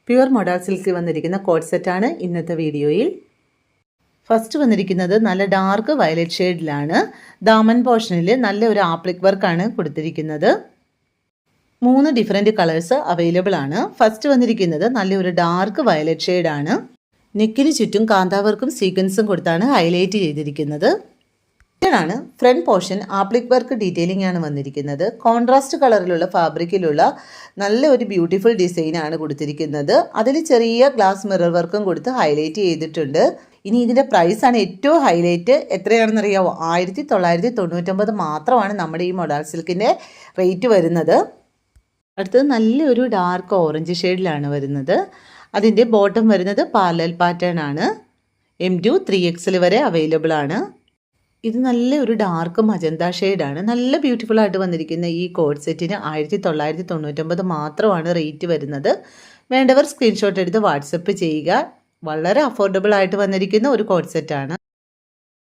Pure model സിൽക്കിൽ വന്നിരിക്കുന്ന code സെറ്റാണ് ഇന്നത്തെ വീഡിയോയിൽ. ഫസ്റ്റ് വന്നിരിക്കുന്നത് നല്ല ഡാർക്ക് വയലറ്റ് ഷെയ്ഡിലാണ്. ദാമൻ പോർഷനിൽ നല്ല ഒരു ആപ്ലിക് വർക്കാണ് കൊടുത്തിരിക്കുന്നത്. 3 ഡിഫറെൻറ്റ് കളേഴ്സ് അവൈലബിൾ ആണ്. ഫസ്റ്റ് വന്നിരിക്കുന്നത് നല്ലൊരു ഡാർക്ക് വയലറ്റ് ഷെയ്ഡാണ്. നെക്കിന് ചുറ്റും കാന്താവർക്കും സീക്വൻസും കൊടുത്താണ് ഹൈലൈറ്റ് ചെയ്തിരിക്കുന്നത്. ാണ് front portion applique work detailing ആണ് വന്നിരിക്കുന്നത്. കോൺട്രാസ്റ്റ് കളറിലുള്ള ഫാബ്രിക്കിലുള്ള നല്ല ഒരു ബ്യൂട്ടിഫുൾ ഡിസൈൻ ആണ് കൊടുത്തിരിക്കുന്നത്. അതിൽ ചെറിയ ഗ്ലാസ് മിറർ വർക്കും കൊടുത്ത് ഹൈലൈറ്റ് ചെയ്തിട്ടുണ്ട്. ഇനി ഇതിൻ്റെ പ്രൈസാണ് ഏറ്റവും ഹൈലൈറ്റ്. എത്രയാണെന്നറിയാമോ? 1999 മാത്രമാണ് നമ്മുടെ ഈ മോഡൽ സിൽക്കിൻ്റെ റേറ്റ് വരുന്നത്. അടുത്തത് നല്ലൊരു ഡാർക്ക് ഓറഞ്ച് ഷെയ്ഡിലാണ് വരുന്നത്. അതിൻ്റെ ബോട്ടം വരുന്നത് പാരലൽ പാറ്റേൺ ആണ്. M2 3XL വരെ അവൈലബിൾ ആണ്. ഇത് നല്ലൊരു ഡാർക്ക് മജന്ത ഷെയ്ഡാണ്. നല്ല ബ്യൂട്ടിഫുൾ ആയിട്ട് വന്നിരിക്കുന്ന ഈ കോഡ് സെറ്റിന് 1999 മാത്രമാണ് റേറ്റ് വരുന്നത്. വേണ്ടവർ സ്ക്രീൻഷോട്ട് എടുത്ത് വാട്സപ്പ് ചെയ്യുക. വളരെ അഫോർഡബിൾ ആയിട്ട് വന്നിരിക്കുന്ന ഒരു കോഡ് സെറ്റാണ്.